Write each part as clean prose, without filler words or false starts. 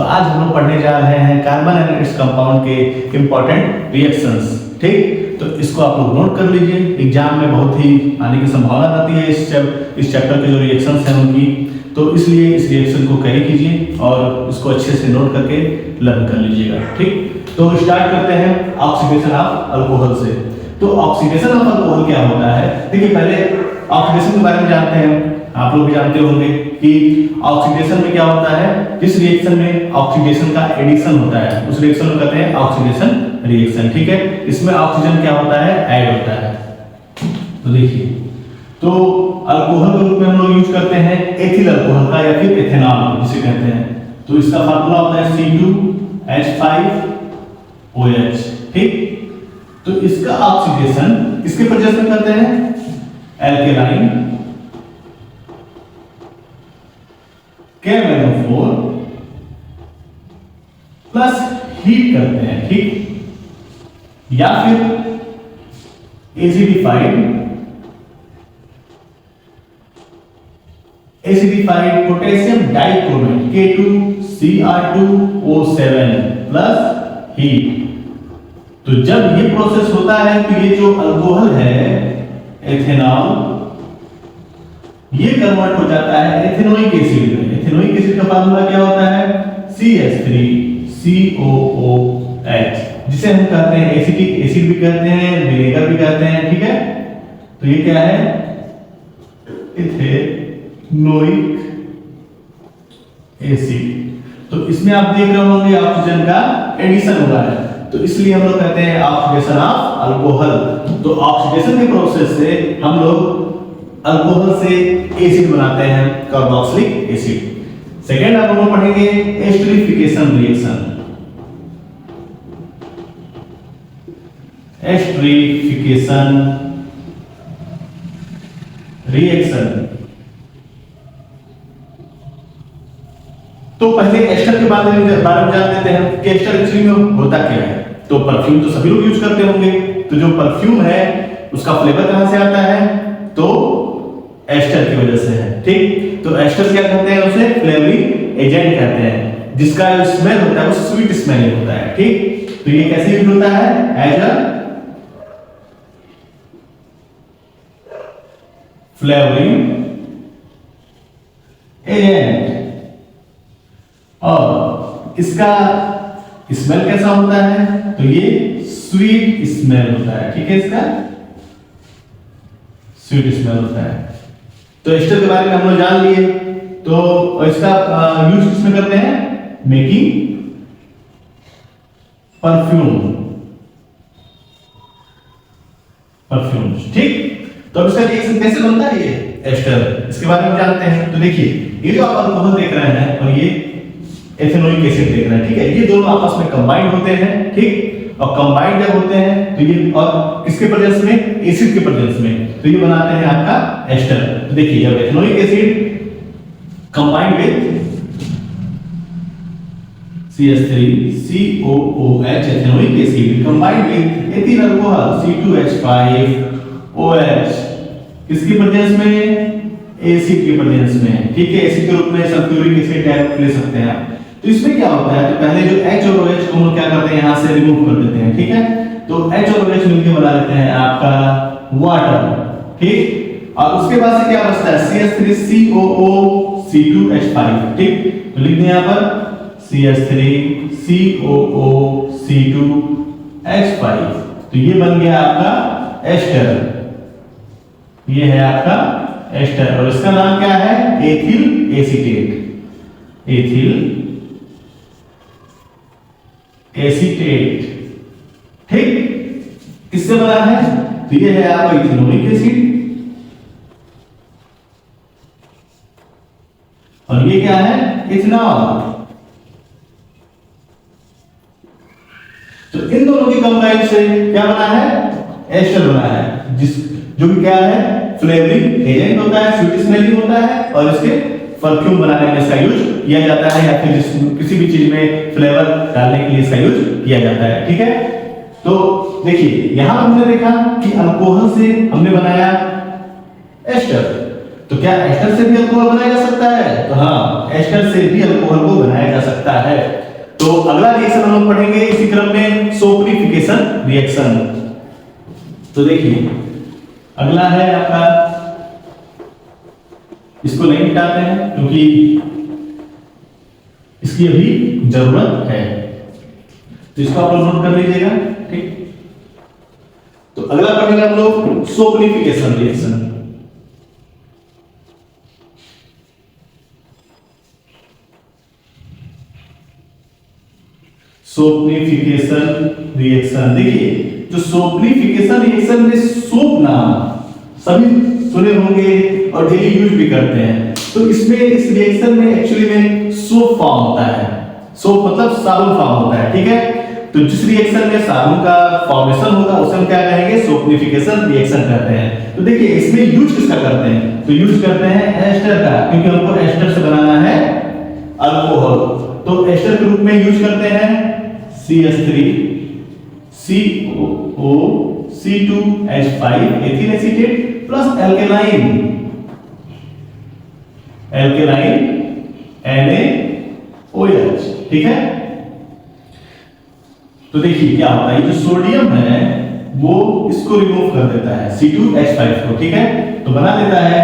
तो आज हम लोग पढ़ने जा रहे हैं कार्बन एंड इट्स कंपाउंड के इंपॉर्टेंट रिएक्शंस। ठीक, तो इसको आप लोग नोट कर लीजिए, एग्जाम में बहुत ही आने की संभावना रहती है इस चैप्टर के जो रिएक्शंस हैं उनकी, तो इसलिए इस रिएक्शन को कैरी कीजिए और इसको अच्छे से नोट करके लर्न कर लीजिएगा। ठीक, तो स्टार्ट करते हैं ऑक्सीडेशन ऑफ अल्कोहल से। तो ऑक्सीडेशन ऑफ अल्कोहल क्या होता है? देखिए, पहले ऑक्सीडेशन के बारे में जानते हैं। आप लोग भी जानते होंगे कि ऑक्सीडेशन में क्या होता है, जिस रिएक्शन में ऑक्सीडेशन का एडिशन होता है उस रिएक्शन को कहते हैं ऑक्सीडेशन रिएक्शन। ठीक है, इसमें ऑक्सीजन क्या होता है, ऐड होता है। तो देखिए, तो अल्कोहल के रूप में हम लोग यूज करते हैं एथिल अल्कोहल का या फिर एथेनॉल जिसे कहते हैं। तो इसका फार्मूला होता है C2H5OH। ठीक, तो इसका ऑक्सीडेशन किसके प्रेजेंस में करते हैं, एल्केलाइन KMnO4 प्लस हीट करते हैं। ठीक, या फिर acidified potassium dichromate K2Cr2O7 plus heat. तो जब ये प्रोसेस होता है तो ये जो अल्कोहल है एथेनॉल, ये कन्वर्ट हो जाता है एथेनोइक एसिड में। एथेनोइक एसिड का फार्मूला क्या होता है, CH3COOH, जिसे हम कहते हैं एसिटिक एसिड भी कहते हैं, विनेगर भी कहते हैं। ठीक है, तो ये क्या है, एथेनोइक एसिड। तो इसमें आप देख रहे होंगे ऑक्सीजन का एडिशन हुआ है, तो इसलिए हम लोग कहते हैं ऑक्सीडेशन ऑफ अल्कोहल। तो ऑक्सीडेशन के प्रोसेस से हम लोग अल्कोहल से एसिड बनाते हैं, कार्बोक्सिलिक एसिड। सेकेंड आप लोग पढ़ेंगे एस्टरीफिकेशन रिएक्शन। एस्टरीफिकेशन रिएक्शन, तो पहले एस्टर के बारे में जान लेते हैं कि एस्टर एक्चुअली में होता क्या है। तो परफ्यूम तो सभी लोग यूज करते होंगे, तो जो परफ्यूम है उसका फ्लेवर कहां से आता है, तो एस्टर की वजह से है। ठीक, तो एस्टर क्या कहते हैं, उसे फ्लेवरिंग एजेंट कहते हैं, जिसका जो स्मेल होता है वो स्वीट स्मेलिंग होता है। ठीक, तो ये कैसे यूज होता है, एज अ फ्लेवरिंग एजेंट। और इसका स्मेल कैसा होता है, तो ये स्वीट स्मेल होता है। ठीक है, इसका स्वीट स्मेल होता है। तो एस्टर के बारे में हम लोग जान लिए। तो इसका यूज किसमें करते हैं, मेकिंग परफ्यूम्स। ठीक, तो अब इसका रिएक्शन कैसे बनता है ये एस्टर, इसके बारे में जानते हैं। तो देखिए, ये जो आप अल्कोहल देख रहे हैं और ये एथेनोइक एसिड देख रहे हैं, ठीक है, ये दोनों आपस में कंबाइंड होते हैं। ठीक, और कंबाइंड जब होते हैं तो ये और किसके प्रेजेंस में, एसिड के प्रेजेंस में, तो ये बनाते हैं आपका एस्टर। तो देखिए, जब ethanoic acid combined with CH3COOH ethanoic acid combined with ethyl alcohol C2H5OH, किसके प्रेजेंस में, एसिड के प्रेजेंस में। ठीक है, एसिड के रूप में सल्फ्यूरिक एसिड डायरेक्ट ले सकते हैं आप। तो इसमें क्या होता है, तो पहले जो H और OH को हम लोग क्या करते हैं, यहां से रिमूव कर देते हैं। ठीक है, तो H और OH मिलकर बना लेते हैं आपका वाटर। ठीक, और उसके बाद से क्या बचता है, CH3COOC2H5। ठीक, तो लिख दें यहां पर CH3COOC2H5। तो ये बन गया आपका एस्टर, ये है आपका एस्टर, और इसका नाम क्या है, एथिल एसीटेट। Ethyl acetate. ठीक, किससे बना है, तो ये है आपका इथेनोइक एसिड, और ये क्या है, इथेनॉल। तो इन दोनों की कंबाइन से क्या बना है, एस्टर बना है, जो कि क्या है, फ्लेवरिंग एजेंट होता है, स्वीट स्मेलिंग होता है, और इसके परफ्यूम बनाने में इसका यूज किया जाता है, या फिर किसी भी चीज में फ्लेवर डालने के लिए इसका यूज किया जाता है। ठीक है, तो देखिए, यहां हमने देखा कि अल्कोहल से हमने बनाया एस्टर, तो क्या एस्टर से भी अल्कोहल बनाया जा सकता है, तो हाँ, एस्टर से भी अल्कोहल को बनाया जा सकता है। तो अगला रिएक्शन हम लोग पढ़ेंगे इसी क्रम में सोपनिफिकेशन रिएक्शन। तो देखिए अगला है आपका, इसको नहीं मिटाते हैं क्योंकि इसकी अभी जरूरत है, तो इसको आप लोग नोट कर लीजिएगा। ठीक, तो अगला पढ़ेंगे हम लोग सोपनिफिकेशन रिएक्शन। सोपनिफिकेशन रिएक्शन, देखिए जो सोपनिफिकेशन रिएक्शन में सोप नाम सभी सुने होंगे और डेली यूज भी करते हैं। तो इसमें इस रिएक्शन में एक्चुअली में सोप फॉर्म होता है। सोप मतलब साबुन फॉर्म होता है, ठीक है। तो जिस रिएक्शन में साबुन का फॉर्मेशन होगा उसे हम क्या कहेंगे, सोपनिफिकेशन रिएक्शन कहते हैं। तो देखिए इसमें यूज किसका करते हैं, तो यूज करते हैं एस्टर का, क्योंकि हमको एस्टर से बनाना है अल्कोहल। तो एस्टर के रूप में यूज करते हैं CH3 COO C2H5 ethyl acetate plus alkaline NaOH, ठीक है। तो देखिए क्या होता है, जो सोडियम है वो इसको रिमूव कर देता है C2H5 को, ठीक है। तो बना देता है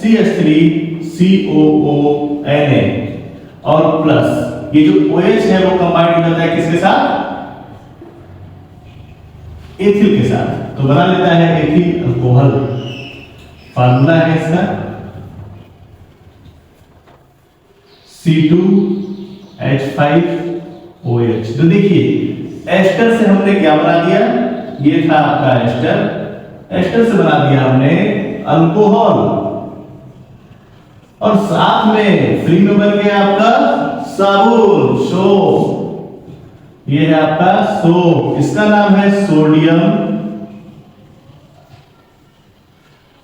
CH3 COO Na और प्लस ये जो OH है वो कंबाइंड हो जाता है किसके साथ, एथिल के साथ। तो बना लेता है एथिल अल्कोहल। फार्मूला है इसका C2H5OH। तो देखिए एस्टर से हमने क्या बना दिया, ये था आपका एस्टर, एस्टर से बना दिया हमने अल्कोहल और साथ में फ्री में बन गया आपका साबुन, सोप। ये है आपका सोप, इसका नाम है सोडियम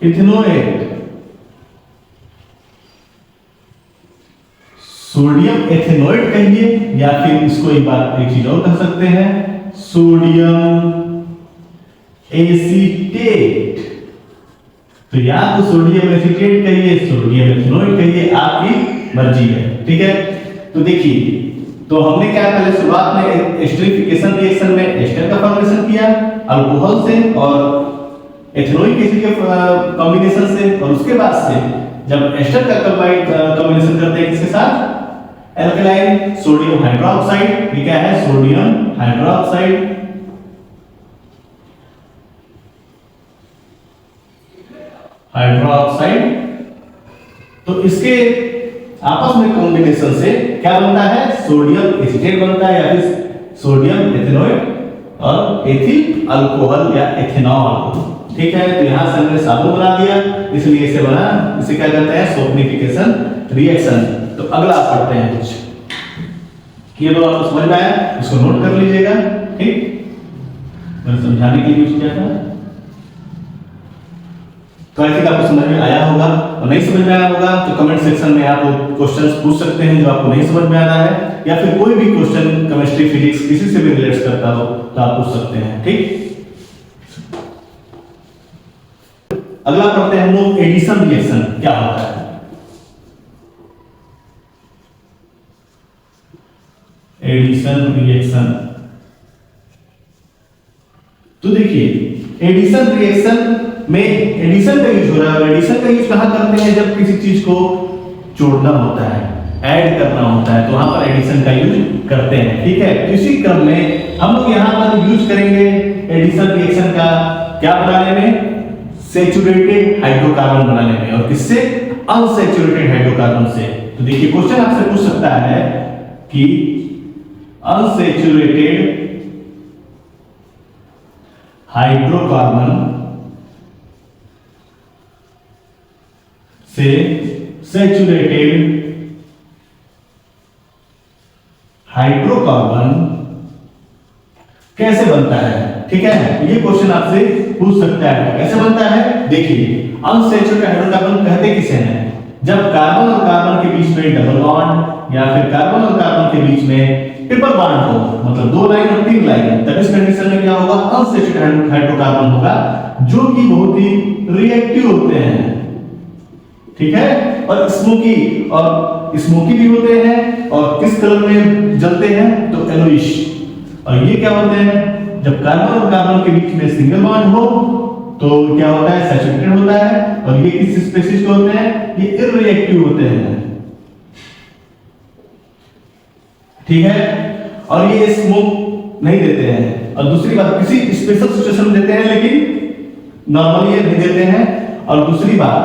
इथेनोएट। सोडियम एथेनोएट कहिए या फिर इसको एक बार एक चीज और कह सकते हैं सोडियम एसीटेट। तो या तो सोडियम एसीटेट कहिए, सोडियम एथेनोएट कहिए, आपकी मर्जी है, ठीक है। तो देखिए तो हमने क्या पहले शुरुआत में एस्टरिफिकेशन रिएक्शन में एस्टर का फॉर्मेशन किया अल्कोहल से और एथेनोइक एसिड के कॉम्बिनेशन से, और उसके बाद से जब एस्टर का कॉम्बिनेशन करते हैं किसके साथ, एल्कलाइन सोडियम हाइड्रोक्साइड। ये क्या है, सोडियम हाइड्रोक्साइड। तो इसके आपस में कॉम्बिनेशन से क्या बनता है, सोडियम एसीटेट बनता है या फिर सोडियम एथेनोएट और एथिल अल्कोहल या एथेनॉल, ठीक है। तो यहां से हमने साबुन बना दिया, इसलिए इसे बना, इसे क्या कहते हैं, सोपनिफिकेशन रिएक्शन। तो अगला पढ़ते हैं कुछ, ये दो आपको समझ में आया, इसको नोट कर लीजिएगा, ठीक। मैंने समझाने के लिए यूज किया था, तो आई थिंक आपको समझ में आया होगा। और नहीं समझ में आया होगा तो कमेंट सेक्शन में आप क्वेश्चंस पूछ सकते हैं जो आपको नहीं समझ में आ रहा है, या फिर कोई भी क्वेश्चन केमिस्ट्री फिजिक्स किसी से भी रिलेट करता हो तो आप पूछ सकते हैं, ठीक। अगला पढ़ते हैं हम लोग एडिशन रिएक्शन क्या होता है। एडिशन रिएक्शन, तो देखिए एडिशन रिएक्शन में एडिशन का यूज हो रहा है। एडिशन का यूज कहां करते हैं, जब किसी चीज को जोड़ना होता है, ऐड करना होता है, तो वहां पर एडिशन का यूज करते हैं, ठीक है। इसी क्रम में हम लोग यहां पर यूज करेंगे एडिशन रिएक्शन का क्या बनाने में, सैचुरेटेड हाइड्रोकार्बन बनाने में, और किससे, अनसैचुरेटेड हाइड्रोकार्बन से। तो देखिए क्वेश्चन आपसे पूछ सकता है कि अनसैचुरेटेड हाइड्रोकार्बन से सैचुरेटेड हाइड्रोकार्बन कैसे बनता है, ठीक है। ये क्वेश्चन आपसे पूछ सकता है कैसे बनता है। देखिए अनसैचुरेटेड हाइड्रोकार्बन कहते किसे हैं, जब कार्बन और कार्बन के बीच में डबल बॉन्ड या फिर कार्बन और कार्बन के बीच में ट्रिपल बॉन्ड हो, मतलब 2 लाइन और 3 लाइन, तब इस कंडीशन में क्या होगा, अनसैचुरेटेड हाइड्रोकार्बन होगा, जो कि बहुत ही रिएक्टिव होते हैं, ठीक है। और स्मोकी भी होते हैं, और किस कलर में जलते हैं, तो येलोइश। और ये क्या होते हैं, जब कार्बन और कार्बन के बीच में सिंगल बॉन्ड हो तो क्या होता है, सैचुरेटेड होता है। और ये किस स्पीशीज के होते हैं, ये इररिएक्टिव होते हैं, ठीक है। और ये स्मोक नहीं देते हैं। और दूसरी बात, किसी स्पेशल सिचुएशन में देते हैं, लेकिन नॉर्मली ये नहीं देते हैं। और दूसरी बात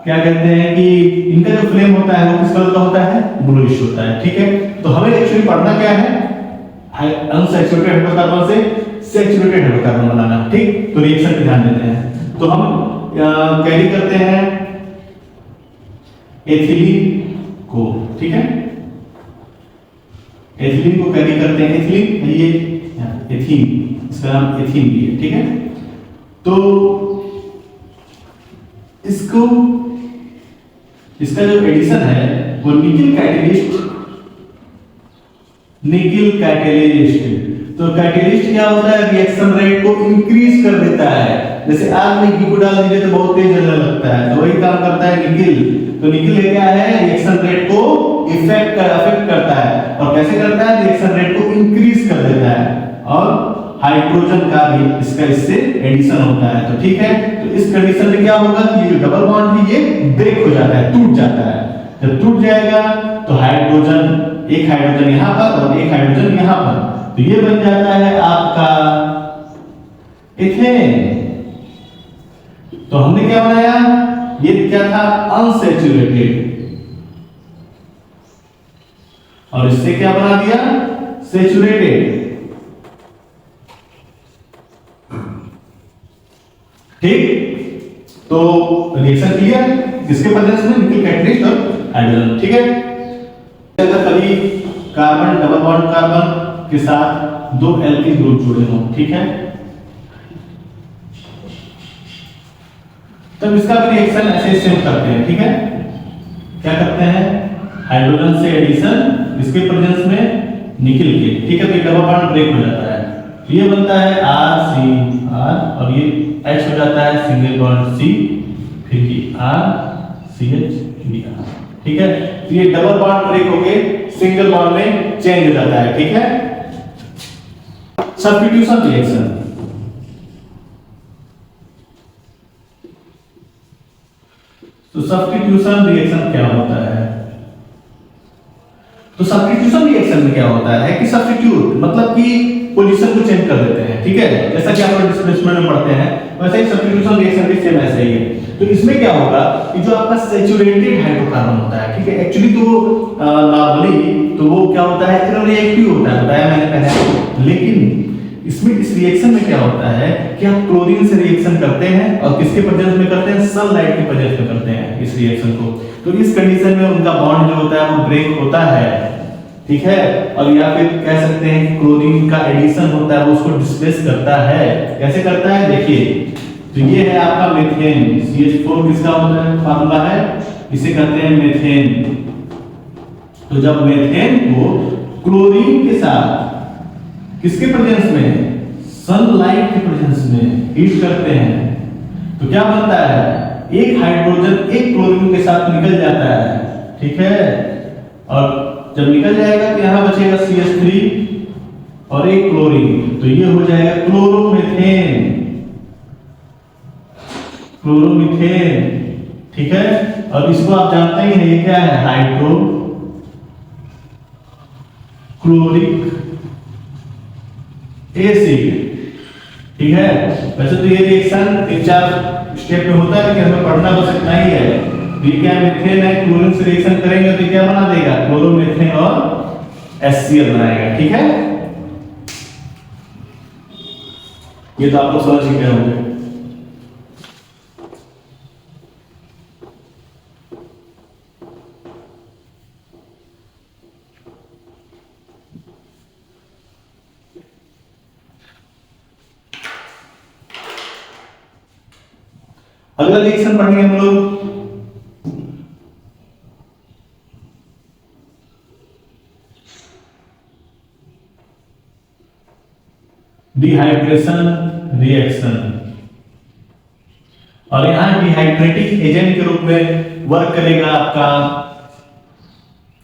क्या कहते हैं कि इनका जो फ्लेम होता है वो किस कलर का होता है, ब्लूइश होता है, ठीक है। तो हमें एक्चुअली पढ़ना क्या है, अनसैचुरेटेड हाइड्रोकार्बन से सैचुरेटेड हाइड्रोकार्बन बनाना, ठीक। तो रिएक्शन पे ध्यान देते हैं। तो हम कैरी करते हैं एथिलीन को, ठीक है। एथिलीन को कैरी करते हैं, एथिलीन ये एथीन, इसका नाम एथीन भी है, ठीक है। तो इसका जो एडिशन है वो निकिल कैटेलिस्ट। तो कैटेलिस्ट क्या होता है, रिएक्शन रेट को इंक्रीज कर देता है। जैसे आग में घी को डाल दीजिए तो बहुत तेज जलने लगता है, तो वही काम करता है निकिल। तो निकिल क्या है, रिएक्शन रेट को अफेक्ट करता है। और कैसे करता है, रिएक्शन रेट को इंक्रीज कर देता है। और हाइड्रोजन का भी इससे एडिशन होता है, तो ठीक है। तो इस कंडीशन में क्या होगा कि ये जो डबल बॉन्ड है ये ब्रेक हो जाता है, टूट जाता है। जब टूट जाएगा तो एक हाइड्रोजन यहां पर और एक हाइड्रोजन यहां पर, तो ये बन जाता है आपका इथेन। तो हमने क्या बनाया, ये क्या था, अनसैचुरेटेड, और इससे क्या बना दिया, सैचुरेटेड, ठीक। तो रिएक्शन क्लियर, किसके प्रेजेंस में, निकिल कैटेलिस्ट और हाइड्रोजन, ठीक है। अगर कभी कार्बन डबल बॉन्ड कार्बन के साथ दो एल्किल ग्रुप जुड़े हों, ठीक है, तब इसका भी रिएक्शन ऐसे सेम करते हैं, ठीक है। क्या करते हैं, हाइड्रोजन से एडिशन इसके प्रेजेंस में निकिल के, ठीक है। तो ये डबल बॉन्ड ब्रेक हो जाता है, तो ये बनता है RCR, और ये H हो जाता है सिंगल बॉन्ड C, फिर की RCH, ठीक है। तो ये डबल बॉन्ड ब्रेक होके सिंगल बॉन्ड में चेंज हो जाता है, ठीक है। सब्स्टिट्यूशन रिएक्शन, तो सब्स्टिट्यूशन रिएक्शन क्या होता है, तो सब्स्टिट्यूशन रिएक्शन में क्या होता है कि सब्स्टिट्यूट मतलब कि पोजीशन को चेंज कर देते हैं, ठीक है। जैसा कि आप डिस्प्लेसमेंट में पढ़ते हैं वैसे ही सब्स्टिट्यूशन रिएक्शन भी सेम ऐसा ही है। तो इसमें क्या होगा कि जो आपका सैचुरेटेड हाइड्रोकार्बन होता है, ठीक है, एक्चुअली तो नॉर्मली तो वो क्या होता है, इररिएक्टिव होता है, बताया मैंने पहले। लेकिन इसमें इस रिएक्शन में क्या होता है कि आप क्लोरीन से रिएक्शन करते हैं, और किसके प्रेजेंस में करते हैं, सनलाइट के प्रेजेंस में करते हैं इस रिएक्शन को। तो इस कंडीशन में उनका बॉन्ड जो होता है वो ब्रेक होता है, ठीक है। और या फिर कह सकते हैं कि क्लोरीन का एडिशन होता है वो उसको डिस्प्लेस करता है। कैसे करता है, देखिए, तो ये है आपका मीथेन, CH4 किसका होता है, फार्मूला है, इसे कहते हैं मीथेन। तो जब मीथेन को क्लोरीन के साथ किसके प्रेजेंस में, सनलाइट के प्रेजेंस में हीट करते हैं, तो क्या बनता है, एक हाइड्रोजन एक क्लोरीन के साथ निकल जाता है, ठीक है। और जब निकल जाएगा तो यहां बचेगा CH3 और एक क्लोरीन, तो ये हो जाएगा क्लोरोमीथेन, ठीक है। और इसको आप जानते ही हैं, ये क्या है, हाइड्रोक्लोरिक एसिड, ठीक है। वैसे तो ये रिएक्शन 3-4 स्टेप में होता है, लेकिन हमें पढ़ना बस इतना ही है। ये क्या मीथेन है, क्लोरीन से रिएक्शन करेंगे तो क्या बना देगा, क्लोरोमीथेन और HCl बनाएगा, ठीक है। ये तो आप लोग समझ गए होंगे। अगला रिएक्शन पढ़ेंगे हम लोग डिहाइड्रेशन रिएक्शन, और यहां डिहाइड्रेटिंग एजेंट के रूप में वर्क करेगा आपका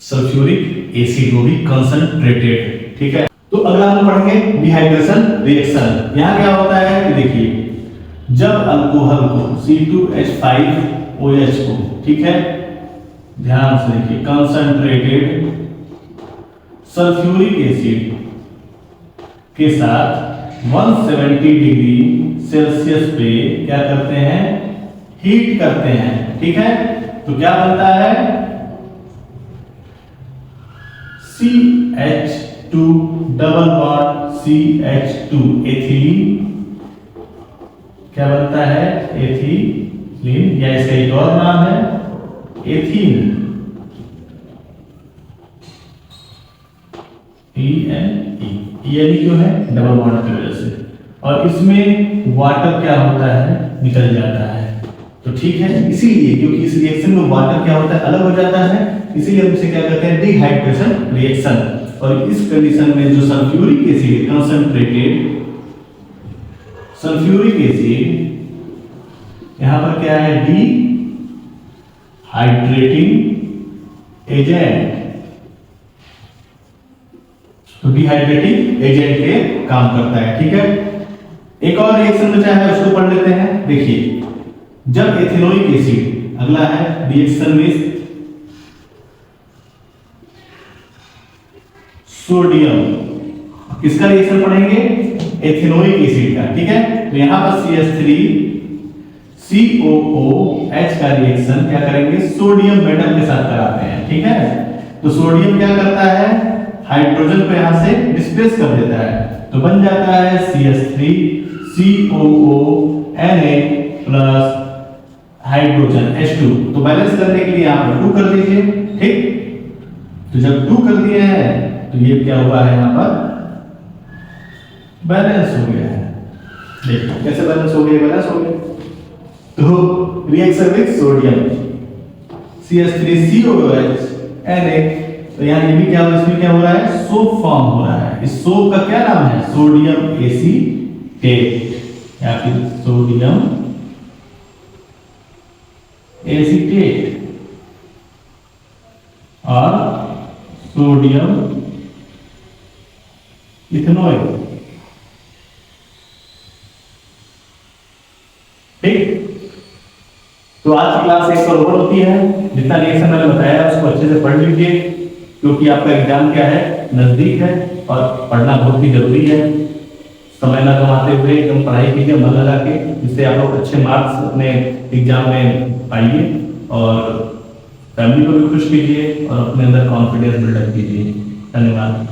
सल्फ्यूरिक एसिड, वो भी कंसंट्रेटेड। ठीक है, तो अगला हम पढ़ेंगे डिहाइड्रेशन रिएक्शन। यहाँ क्या होता है कि देखिए, जब अल्कोहल को C2H5OH को, ठीक है, ध्यान से देखिए, कंसंट्रेटेड सल्फ्यूरिक एसिड के साथ 170 डिग्री सेल्सियस पे क्या करते हैं, हीट करते हैं। ठीक है, तो क्या बनता है, CH2 double bond CH2 ethylene, क्या बनता है, एथिलीन, या इसका एक और नाम है एथीन, ENE क्यों है, डबल बॉन्ड की वजह से, और इसमें वाटर क्या होता है, निकल जाता है। तो ठीक है, इसीलिए क्योंकि इस रिएक्शन में वाटर क्या होता है, अलग हो जाता है, इसीलिए हम इसे क्या कहते हैं, डिहाइड्रेशन रिएक्शन। और इस कंडीशन में जो sulphuric acid, concentrated sulphuric acid, यहां पर क्या है, डी हाइड्रेटिंग एजेंट, तो डिहाइड्रेटिंग एजेंट के काम करता है। ठीक है, एक और रिएक्शन बचा है, उसको पढ़ लेते हैं। देखिए, जब एथिनोइक एसिड, अगला है रिएक्शन विद सोडियम, किसका रिएक्शन पढ़ेंगे, एथिनोइक एसिड का। ठीक है, तो यहां पर CH3COOH का रिएक्शन क्या करेंगे, सोडियम मेटल के साथ कराते हैं। ठीक है, तो सोडियम क्या करता है, हाइड्रोजन को यहां से डिस्प्लेस कर देता है, तो बन जाता है CH3COONA प्लस हाइड्रोजन H2। तो बैलेंस करने के लिए यहां पर 2 कर दीजिए। ठीक, तो जब 2 कर दिए हैं तो ये क्या हुआ है, यहां पर बैलेंस हो गया है। देखो कैसे बैलेंस हो गया, बैलेंस हो गया। तो reaction with sodium CH3COOH Na, तो यहाँ ये भी क्या हो, इसमें क्या हो रहा है, सोप फॉर्म हो रहा है। इस सोप का क्या नाम है, सोडियम एसीटेट या फिर सोडियम एसीटेट और सोडियम इथेनॉल। ठीक, तो आज की क्लास 1 पर ओवर होती है। जितना रिएक्शन मैंने बताया उसको अच्छे से पढ़ लीजिए, क्योंकि आपका एग्जाम क्या है, नजदीक है और पढ़ना बहुत ही जरूरी है। समय ना गंवाते हुए एकदम पढ़ाई कीजिए मन लगा के, जिससे आप लोग अच्छे मार्क्स अपने एग्जाम में पाइए और फैमिली को भी खुश कीजिए और अपने अंदर कॉन्फिडेंस बिल्डअप कीजिए। धन्यवाद।